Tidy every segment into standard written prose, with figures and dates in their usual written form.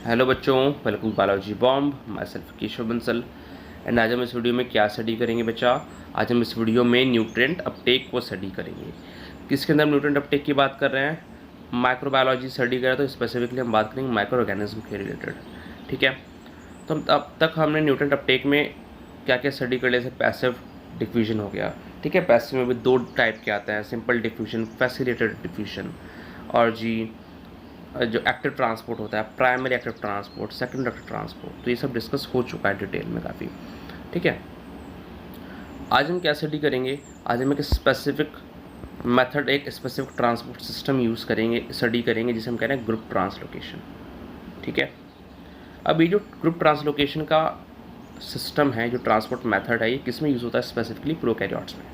Hello बच्चों, welcome biology bomb. My self Keshav Bansal. And आज हम इस वीडियो में क्या स्टडी करेंगे बच्चा? आज हम इस वीडियो में न्यूट्रिएंट अपटेक को स्टडी करेंगे। किसके अंदर न्यूट्रिएंट अपटेक की बात कर रहे हैं? माइक्रोबायोलॉजी स्टडी करें तो स्पेसिफिकली हम बात करेंगे माइक्रो ऑर्गेनिज्म के रिलेटेड। ठीक है, तो अब तक हमने न्यूट्रिएंट अपटेक में क्या क्या स्टडी कर लिया? जैसे पैसिव डिफ्यूजन हो गया। ठीक है, पैसिव में भी दो टाइप के आते हैं, सिंपल डिफ्यूजन, फैसिलिटेटेड डिफ्यूजन। और जी जो एक्टिव ट्रांसपोर्ट होता है, primary active transport, secondary active transport, तो ये सब डिस्कस हो चुका है डिटेल में काफ़ी। ठीक है, आज हम क्या स्टडी करेंगे? आज हम एक स्पेसिफिक मेथड, एक स्पेसिफिक ट्रांसपोर्ट सिस्टम यूज़ करेंगे, स्टडी करेंगे, जिसे हम कह रहे हैं ग्रुप ट्रांसलोकेशन। ठीक है, अब ये जो ग्रुप ट्रांसलोकेशन का सिस्टम है, जो ट्रांसपोर्ट मेथड है, ये किस में यूज़ होता है? स्पेसिफिकली प्रोकैरियोट्स में।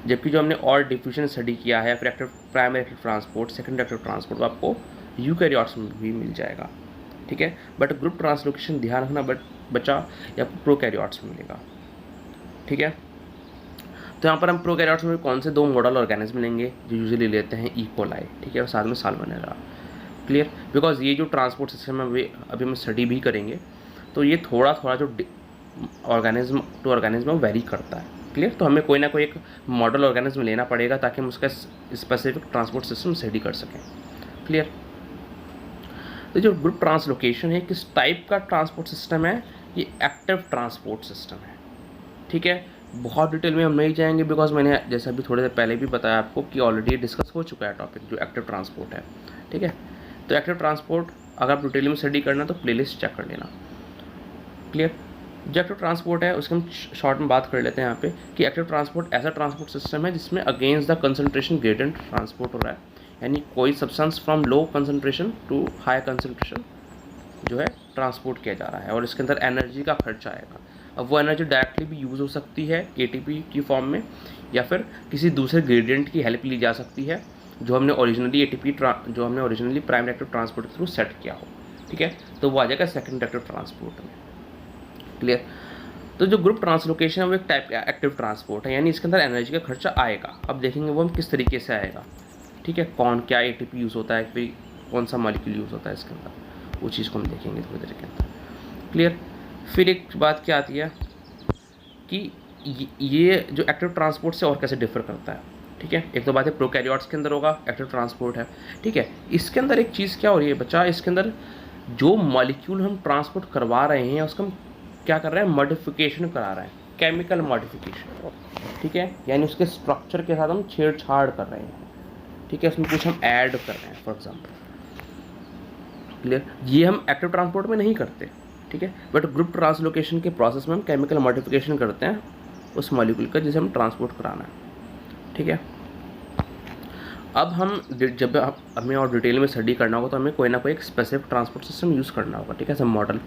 जबकि जो हमने और डिफ्यूजन स्टडी किया है, फिर active primary active transport, secondary active transport, तो आपको यूकैरियोट्स में भी मिल जाएगा। ठीक है, बट ग्रुप ट्रांसलोकेशन ध्यान रखना बच्चा, या आपको प्रोकैरियोट्स में मिलेगा। ठीक है, तो यहाँ पर हम प्रोकैरियोट्स में कौन से दो मॉडल ऑर्गेनिज्म लेंगे जो यूजुअली लेते हैं? ई कोलाई, ठीक है, और साथ में साल्मोनेला। क्लियर? बिकॉज ये जो ट्रांसपोर्ट सिस्टम है अभी हम स्टडी भी करेंगे, तो ये थोड़ा थोड़ा जो ऑर्गेनिज्म टू ऑर्गेनिज्म वेरी करता है। क्लियर? तो हमें कोई ना कोई एक मॉडल ऑर्गेनिज्म लेना पड़ेगा ताकि हम उसका स्पेसिफिक ट्रांसपोर्ट सिस्टम स्टडी कर सकें। क्लियर? तो जो ग्रुप ट्रांसलोकेशन है, किस टाइप का ट्रांसपोर्ट सिस्टम है? ये एक्टिव ट्रांसपोर्ट सिस्टम है। ठीक है, बहुत डिटेल में हम नहीं जाएंगे बिकॉज मैंने जैसे अभी थोड़ी देर पहले भी बताया आपको कि ऑलरेडी डिस्कस हो चुका है टॉपिक, जो एक्टिव ट्रांसपोर्ट है। ठीक है, तो एक्टिव ट्रांसपोर्ट अगर आप डिटेल में स्टडी करना तो प्लेलिस्ट चेक कर लेना। क्लियर? जो एक्टिव ट्रांसपोर्ट है उसके हम शॉर्ट में बात कर लेते हैं यहाँ पे कि एक्टिव ट्रांसपोर्ट ऐसा ट्रांसपोर्ट सिस्टम है जिसमें against the concentration gradient transport हो रहा है, यानी कोई substance from low concentration to high concentration जो है ट्रांसपोर्ट किया जा रहा है, और इसके अंदर एनर्जी का खर्चा आएगा। अब वो एनर्जी डायरेक्टली भी यूज़ हो सकती है एटीपी की फॉर्म में, या फिर किसी दूसरे ग्रेडिएंट की हेल्प ली जा सकती है जो हमने ओरिजिनली जो हमने ओरिजिनली प्राइमरी एक्टिव ट्रांसपोर्ट के थ्रू सेट किया हो। ठीक है, तो वो आ जाएगा सेकेंड एक्टिव ट्रांसपोर्ट में। क्लियर? तो जो ग्रुप ट्रांसलोकेशन है वो एक टाइप का एक्टिव ट्रांसपोर्ट है, यानी इसके अंदर एनर्जी का खर्चा आएगा। अब देखेंगे वो हम किस तरीके से आएगा। ठीक है, कौन क्या एटीपी यूज़ होता है, फिर कौन सा मॉलिक्यूल यूज़ होता है इसके अंदर, वो चीज़ को हम देखेंगे थोड़ी देर के अंदर। क्लियर? फिर एक बात क्या आती है कि ये जो एक्टिव ट्रांसपोर्ट से और कैसे डिफर करता है। ठीक है, एक तो बात है प्रोकैरियोट्स के अंदर होगा एक्टिव ट्रांसपोर्ट है। ठीक है, इसके अंदर एक चीज़ क्या हो रही है बच्चा, इसके अंदर जो मॉलिक्यूल हम ट्रांसपोर्ट करवा रहे हैं उसका हम क्या कर रहे हैं? मॉडिफिकेशन करा रहे हैं, केमिकल मॉडिफिकेशन। ठीक है, यानी उसके स्ट्रक्चर के साथ हम छेड़छाड़ कर रहे हैं। ठीक है, उसमें कुछ हम ऐड कर रहे हैं फॉर एग्जांपल। क्लियर? ये हम एक्टिव ट्रांसपोर्ट में नहीं करते। ठीक है, बट ग्रुप ट्रांसलोकेशन के प्रोसेस में हम केमिकल मॉडिफिकेशन करते हैं उस मॉलिक्यूल का जिसे हम ट्रांसपोर्ट कराना है। ठीक है, अब हम जब हमें और डिटेल में स्टडी करना होगा तो हमें कोई ना कोई एक स्पेसिफिक ट्रांसपोर्ट सिस्टम यूज़ करना होगा। ठीक है, सब मॉडल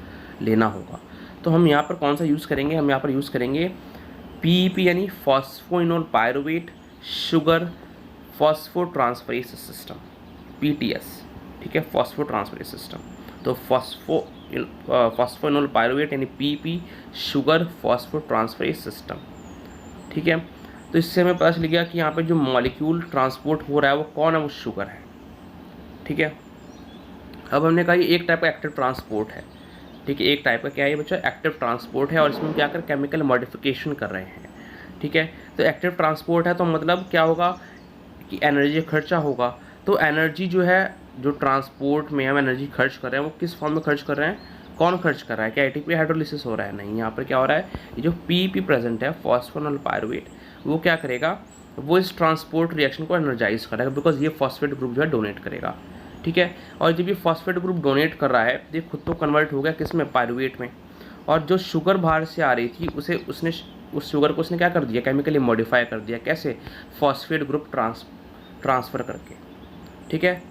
लेना होगा। तो हम यहाँ पर कौन सा यूज़ करेंगे? हम यहाँ पर यूज़ करेंगे पीईपी, यानी phosphoenol pyruvate sugar phosphotransferase system, PTS. ठीक है, फॉस्फोट्रांसफरेज सिस्टम। तो फॉस्फोइनोल पायरुवेट यानी पीईपी शुगर फॉस्फोट्रांसफरेज सिस्टम। ठीक है, तो इससे हमें पता चल गया कि यहाँ पे जो मॉलिक्यूल ट्रांसपोर्ट हो रहा है वो कौन है? वो शुगर है। ठीक है, अब हमने कहा ये एक टाइप का एक्टिव ट्रांसपोर्ट है। ठीक है, एक टाइप का क्या है बच्चा? एक्टिव ट्रांसपोर्ट है, और इसमें क्या कर केमिकल मॉडिफिकेशन कर रहे हैं। ठीक है, तो एक्टिव ट्रांसपोर्ट है तो मतलब क्या होगा कि एनर्जी खर्चा होगा। तो एनर्जी जो है, जो ट्रांसपोर्ट में हम एनर्जी खर्च कर रहे हैं वो किस फॉर्म में खर्च कर रहे हैं? कौन खर्च कर रहा है? क्या एटीपी हाइड्रोलिसिस हो रहा है? नहीं, यहाँ पर क्या हो रहा है, ये जो पीईपी प्रेजेंट है फॉस्फोइनोल पायरुवेट, वो क्या करेगा? वो इस ट्रांसपोर्ट रिएक्शन को एनर्जाइज करेगा, बिकॉज ये फॉस्फेट ग्रुप जो है डोनेट करेगा। ठीक है, और जब ये फॉस्फेट ग्रुप डोनेट कर रहा है ये खुद तो कन्वर्ट हो गया किस में? पायरुवेट में। और जो शुगर बाहर से आ रही थी उस शुगर को उसने क्या कर दिया? केमिकली मॉडिफाई कर दिया। कैसे? फॉस्फेट ग्रुप ट्रांसफ़र करके। ठीक है,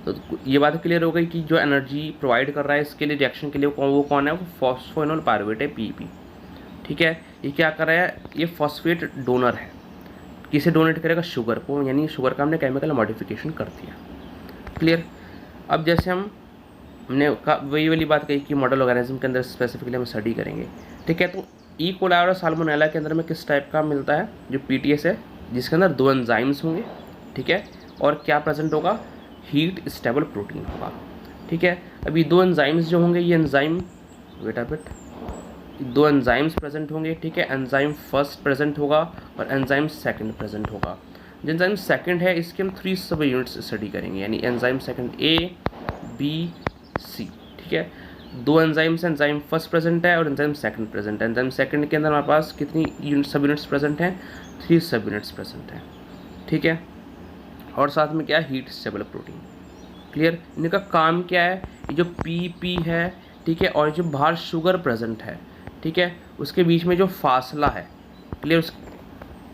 तो ये बात क्लियर हो गई कि जो एनर्जी प्रोवाइड कर रहा है इसके लिए रिएक्शन के लिए वो कौन है? वो फॉस्फोइनोल पायरुवेट है, पीईपी। ठीक है, ये क्या कर रहा है? ये फॉस्फेट डोनर है। किसे डोनेट करेगा? शुगर को, यानी शुगर का हमने केमिकल मॉडिफिकेशन कर दिया। क्लियर? अब जैसे हमने वही वाली बात कही कि मॉडल ऑर्गेनिज्म के अंदर स्पेसिफिकली हम स्टडी करेंगे। ठीक है, तो ई कोलाई और साल्मोनेला के अंदर में किस टाइप का मिलता है? जो पीटीएस है, जिसके अंदर दो एंजाइम्स होंगे। ठीक है, और क्या प्रेजेंट होगा? हीट स्टेबल प्रोटीन होगा। ठीक है। अभी दो एंजाइम्स जो होंगे, ये एंजाइम वेट अ बिट, दो एंजाइम्स प्रेजेंट होंगे, ठीक है। एंजाइम फर्स्ट प्रेजेंट होगा और एंजाइम सेकंड प्रेजेंट होगा। जो एंजाइम सेकंड है इसके हम 3 सब यूनिट्स स्टडी करेंगे, यानी enzyme second A B C, ठीक है। दो एंजाइम्स, एंजाइम फर्स्ट प्रेजेंट है और एंजाइम सेकंड प्रेजेंट है। एंजाइम सेकंड के अंदर हमारे पास कितनी यूनिट सब यूनिट्स प्रेजेंट हैं? 3 सब यूनिट्स प्रेजेंट हैं, ठीक है। और साथ में क्या है? Heat stable protein. क्लियर? इनका काम क्या है? ये जो पी है, ठीक है, और जो बाहर शुगर प्रेजेंट है, ठीक है, उसके बीच में जो फासला है, क्लियर,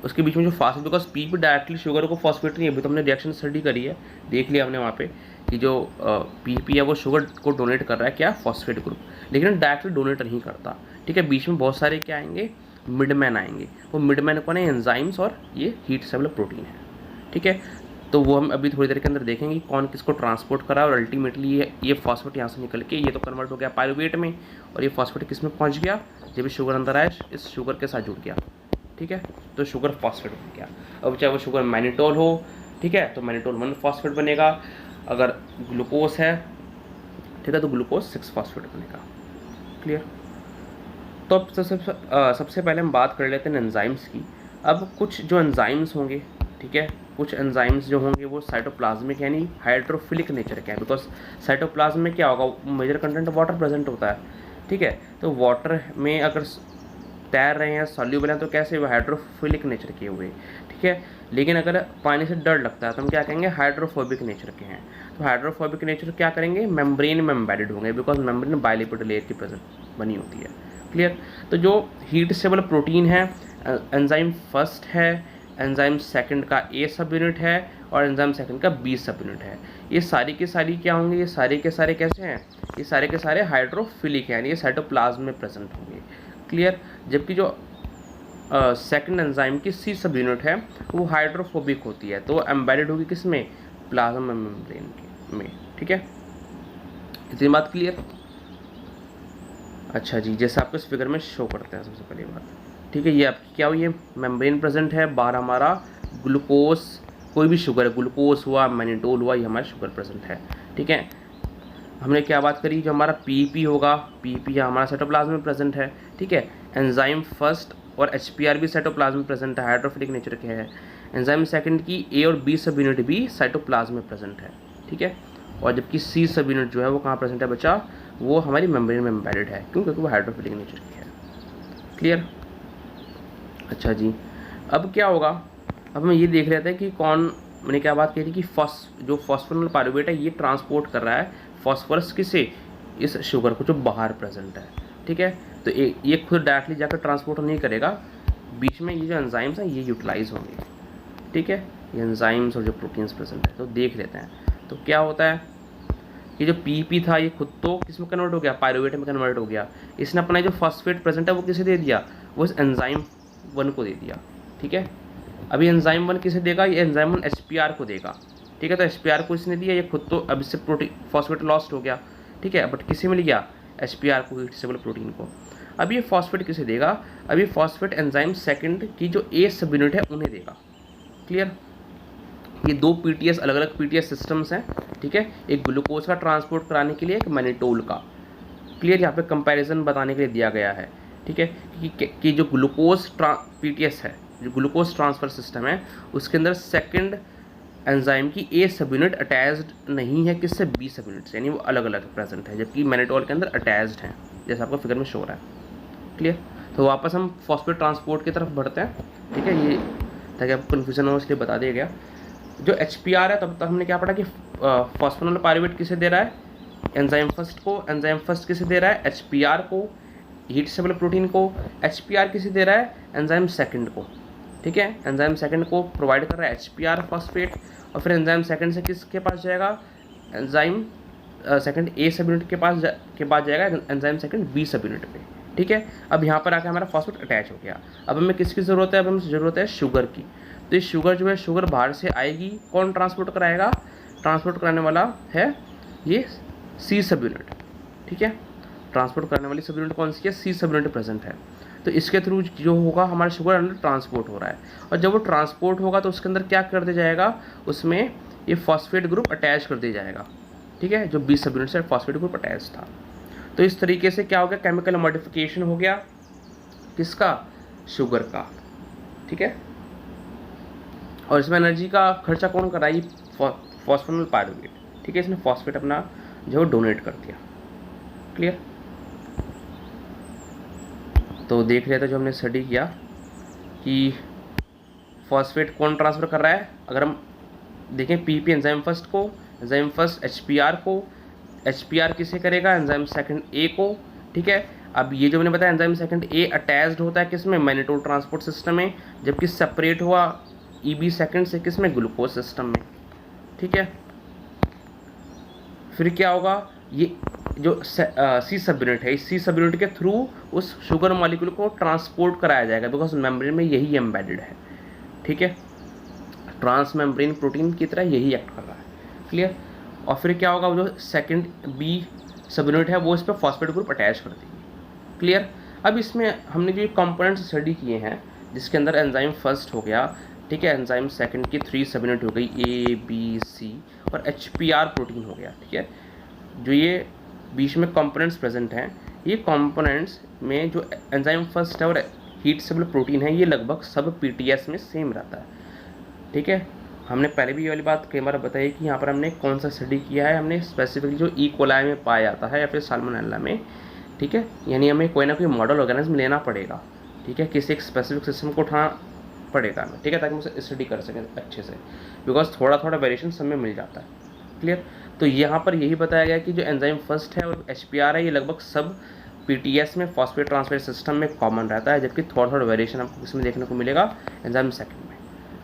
उसके बीच में जो फासला, बिकॉज पी डायरेक्टली शुगर को फॉस्फेट नहीं है, अभी तो हमने रिएक्शन स्टडी करी है, देख लिया हमने वहाँ पे कि जो पी है वो शुगर को डोनेट कर रहा है, क्या? फॉस्फेट ग्रुप, लेकिन डायरेक्टली डोनेट नहीं करता, ठीक है। बीच में बहुत सारे क्या आएंगे? मिडमैन आएंगे। वो मिडमैन कौन है? एंजाइम्स और ये हीट स्टेबल प्रोटीन है, ठीक है। तो वो हम अभी थोड़ी देर के अंदर देखेंगे कौन किसको ट्रांसपोर्ट करा और अल्टीमेटली ये फॉस्फेट यहाँ से निकल के ये तो कन्वर्ट हो गया पायरुवेट में, और ये फॉस्फेट किस में पहुँच गया? जब शुगर अंदर आया इस शुगर के साथ जुड़ गया, ठीक है, तो शुगर फॉस्फेट बन गया। अब चाहे वो शुगर मैनिटोल हो, ठीक है, तो मैनिटोल 1 फॉस्फेट बनेगा। अगर ग्लूकोज है, ठीक है, तो ग्लूकोज 6 फॉस्फेट बनेगा। क्लियर? तो अब सबसे पहले हम बात कर लेते हैं एंजाइम्स की। अब कुछ जो एंजाइम्स होंगे, ठीक है, कुछ एंजाइम्स जो होंगे वो साइटोप्लाज्मिक यानी हाइड्रोफिलिक नेचर के हैं, बिकॉज साइटोप्लाज्म में क्या होगा? मेजर कंटेंट वाटर प्रेजेंट होता है, ठीक है। तो वाटर में अगर तैर रहे हैं, सॉल्यूबल हैं, तो कैसे? वो हाइड्रोफिलिक नेचर के हुए, ठीक है। लेकिन अगर पानी से डर लगता है तो हम क्या कहेंगे? हाइड्रोफोबिक नेचर के हैं। तो हाइड्रोफोबिक नेचर क्या करेंगे? मेम्ब्रेन में एम्बेडेड होंगे, बिकॉज मेम्ब्रेन बाइलिपिड लेयर की प्रेजेंट बनी होती है। क्लियर? तो जो हीट स्टेबल प्रोटीन है, एंजाइम फर्स्ट है, एंजाइम सेकंड का ए सब यूनिट है और एंजाइम सेकंड का बी सब यूनिट है। ये सारी की सारी क्या होंगे? ये सारे के सारे कैसे हैं? ये सारे के सारे हाइड्रोफिलिक हैं, यानी ये साइटोप्लाज्म में प्रेजेंट होंगे। क्लियर? जबकि जो सेकंड एंजाइम की सी सब यूनिट है वो हाइड्रोफोबिक होती है, तो एम्बेडेड होगी किस में? प्लाज्मा मेम्ब्रेन में, ठीक है। इतनी बात क्लियर? अच्छा जी, जैसे आपको इस फिगर में शो करते हैं सबसे पहली बात, ठीक है। ये आपकी क्या हुई? ये मेम्ब्रेन प्रेजेंट है, बाहर हमारा ग्लूकोज, कोई भी शुगर, ग्लूकोज हुआ, मैनिटोल हुआ, ये हमारा शुगर प्रेजेंट है, ठीक है। हमने क्या बात करी? जो हमारा पी होगा, पी हमारा साइटोप्लाज्म में प्रेजेंट है, ठीक है। एंजाइम फर्स्ट और एचपीआर भी साइटोप्लाज्म में प्रेजेंट है, हाइड्रोफिलिक नेचर के हैं। एंजाइम सेकंड की ए और बी सब यूनिट भी साइटोप्लाज्म में प्रेजेंट है, ठीक है। और जबकि सी सब यूनिट जो है वो कहाँ प्रेजेंट है बच्चा? वो हमारी मेम्ब्रेन में एम्बेडेड है, क्यों? क्योंकि वो हाइड्रोफिलिक नेचर की है। क्लियर? अच्छा जी, अब क्या होगा? अब हम ये देख लेते हैं कि कौन, मैंने क्या बात कही थी कि जो फॉस्फोरल पायरुवेट है ये ट्रांसपोर्ट कर रहा है फॉस्फोरस किसे? इस शुगर को जो बाहर प्रेजेंट है, ठीक है। तो ये खुद डायरेक्टली जाकर ट्रांसपोर्ट नहीं करेगा, बीच में ये जो एंजाइम्स हैं ये यूटिलाइज होंगे, ठीक है। ये एंजाइम्स और जो प्रोटीन्स प्रेजेंट है, तो देख लेते हैं। तो क्या होता है कि जो पी था ये खुद तो किस में कन्वर्ट हो गया? पायरुवेट में कन्वर्ट हो गया। इसने अपना जो फॉस्फेट प्रेजेंट है वो किसे दे दिया? वो इस एंजाइम 1 को दे दिया, ठीक है। अभी एंजाइम 1 किसे देगा? ये एंजाइम 1 एचपीआर को देगा, ठीक है। तो एचपीआर को इसने दिया, ये खुद तो अब इससे प्रोटीन फॉस्फेट लॉस्ट हो गया, ठीक है, बट किसे मिल गया? एचपीआर को, हीट स्टेबल प्रोटीन को। अब ये फॉस्फेट किसे देगा? अब ये फॉस्फेट एंजाइम सेकंड की जो ए सब यूनिट है उन्हें देगा। क्लियर? ये दो पीटीएस, अलग अलग पीटीएस सिस्टम्स हैं, ठीक है। एक ग्लूकोज का ट्रांसपोर्ट कराने के लिए, एक मैनिटोल का। क्लियर? यहाँ पे कंपैरिजन बताने के लिए दिया गया है, ठीक है, कि जो ग्लूकोज पीटीएस है, जो ग्लूकोज ट्रांसफर सिस्टम है, उसके अंदर सेकंड एंजाइम की ए सब यूनिट अटैच्ड नहीं है किससे? बी सब यूनिट से, यानी वो अलग अलग प्रेजेंट है, जबकि मैनिटोल के अंदर अटैच्ड है, जैसा आपको फिगर में शो हो रहा है। क्लियर? तो वापस हम फॉस्फेट ट्रांसपोर्ट की तरफ बढ़ते हैं, ठीक है, ये ताकि आपको कन्फ्यूजन हो इसलिए बता दिया गया। जो एचपीआर है, तब तक हमने क्या पढ़ा कि फॉस्फोरल पायरुवेट किसे दे रहा है? एंजाइम फर्स्ट को। एंजाइम फर्स्ट किसे दे रहा है? एचपीआर को, हीट स्टेबल प्रोटीन को। एचपीआर किसे दे रहा है? एंजाइम सेकंड को, ठीक है। एंजाइम सेकंड को प्रोवाइड कर रहा है एचपीआर फॉस्फेट, और फिर एंजाइम सेकंड से किसके पास जाएगा? एंजाइम सेकंड ए सब यूनिट के बाद जाएगा enzyme second B subunit पे, ठीक है। अब यहाँ पर आकर हमारा फॉस्फेट अटैच हो गया। अब हमें किसकी ज़रूरत है? अब हमें ज़रूरत है शुगर की। तो ये शुगर जो है, शुगर बाहर से आएगी, कौन ट्रांसपोर्ट कराएगा? ट्रांसपोर्ट कराने वाला है ये सी सब यूनिट, ठीक है। ट्रांसपोर्ट करने वाली सब यूनिट कौन सी है? सी सब यूनिट प्रेजेंट है। तो इसके थ्रू जो होगा हमारा शुगर अंदर ट्रांसपोर्ट हो रहा है, और जब वो ट्रांसपोर्ट होगा तो उसके अंदर क्या कर दिया जाएगा? उसमें ये फॉस्फेट ग्रुप अटैच कर दिया जाएगा, ठीक है, जो 20 सब यूनिट से फॉस्फेट ग्रुप अटैच था। तो इस तरीके से क्या हो गया, केमिकल मॉडिफिकेशन हो गया किसका, शुगर का, ठीक है। और इसमें एनर्जी का खर्चा कौन कर रहा है, फॉस्फोनल पायरुवेट, ठीक है। इसने फॉस्फेट अपना जो डोनेट कर दिया, क्लियर। तो देख लिया था जो हमने स्टडी किया कि फॉस्फेट कौन ट्रांसफ़र कर रहा है। अगर हम देखें पीपी एंजाइम फर्स्ट को, एंजाइम फर्स्ट एचपीआर को, एचपीआर किसे करेगा, एंजाइम सेकंड ए को, ठीक है। अब ये जो मैंने बताया एंजाइम सेकंड ए अटैच्ड होता है किसमें, मैनिटोल ट्रांसपोर्ट सिस्टम में, जबकि सेपरेट हुआ ईबी सेकंड से किसमें, ग्लूकोज सिस्टम में, ठीक है। फिर क्या होगा, ये जो सी सब यूनिट है, इस सी सब यूनिट के थ्रू उस शुगर मॉलिक्यूल को ट्रांसपोर्ट कराया जाएगा, बिकॉज मेम्ब्रेन में यही एम्बेडेड है, ठीक है। ट्रांस मेम्ब्रेन प्रोटीन की तरह यही एक्ट कर रहा है, क्लियर। और फिर क्या होगा, वो जो सेकंड बी सब यूनिट है वो इस पर फॉस्फेट ग्रुप अटैच कर देगी, क्लियर। अब इसमें हमने जो कंपोनेंट्स स्टडी किए हैं, जिसके अंदर एंजाइम फर्स्ट हो गया, ठीक है, एंजाइम सेकंड की 3 सब यूनिट हो गई, ए बी सी, और एचपीआर प्रोटीन हो गया, ठीक है। जो ये बीच में कंपोनेंट्स प्रेजेंट हैं, ये कंपोनेंट्स में जो एंजाइम फर्स्ट है और हीट स्टेबल प्रोटीन है, ये लगभग सब पीटीएस में सेम रहता है, ठीक है। हमने पहले भी ये वाली बात कई बार बताई कि यहाँ पर हमने कौन सा स्टडी किया है, हमने स्पेसिफिकली जो ई कोलाई में पाया जाता है या फिर साल्मोनेला में, ठीक है। यानी हमें कोई ना कोई मॉडल ऑर्गेनिज्म लेना पड़ेगा, ठीक है, किसी एक स्पेसिफिक सिस्टम को उठाना पड़ेगा हमें, ठीक है, ताकि हम उसे स्टडी कर सकें अच्छे से, बिकॉज थोड़ा थोड़ा वेरिएशन सब में मिल जाता है, क्लियर। तो यहाँ पर यही बताया गया कि जो एंजाइम फर्स्ट है और एचपीआर है, ये लगभग सब पीटीएस में फॉस्फेट ट्रांसफर सिस्टम में कॉमन रहता है, जबकि थोड़ा थोड़ा वेरिएशन आपको इसमें देखने को मिलेगा एंजाइम सेकंड में,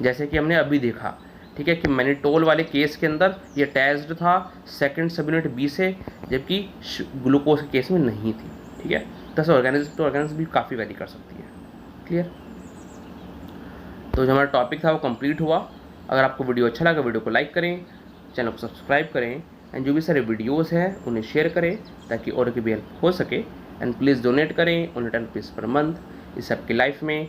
जैसे कि हमने अभी देखा, ठीक है, कि मैनिटोल वाले केस के अंदर ये अटैच्ड था सेकंड सब यूनिट बी से, जबकि ग्लूकोज के केस में नहीं थी, ठीक है। तो ऑर्गेनिज्म भी काफ़ी वेरी कर सकती है, क्लियर। तो जो हमारा टॉपिक था वो कंप्लीट हुआ। अगर आपको वीडियो अच्छा लगा, वीडियो को लाइक करें, चैनल को सब्सक्राइब करें, एंड जो भी सारे वीडियोस हैं उन्हें शेयर करें ताकि और की भी हेल्प हो सके, एंड प्लीज़ डोनेट करें ओनली 10 रुपीज़ पर मंथ। इससे आपकी लाइफ में,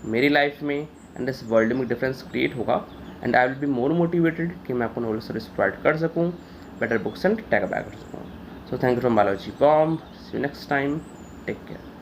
मेरी लाइफ में एंड इस वर्ल्ड में डिफरेंस क्रिएट होगा, and I will be more motivated कि मैं आपको नॉलेज सर्विस प्रोवाइड कर सकूँ, better books and tag back कर सकूँ। So thank you from Balaji bomb, see you next time, take care.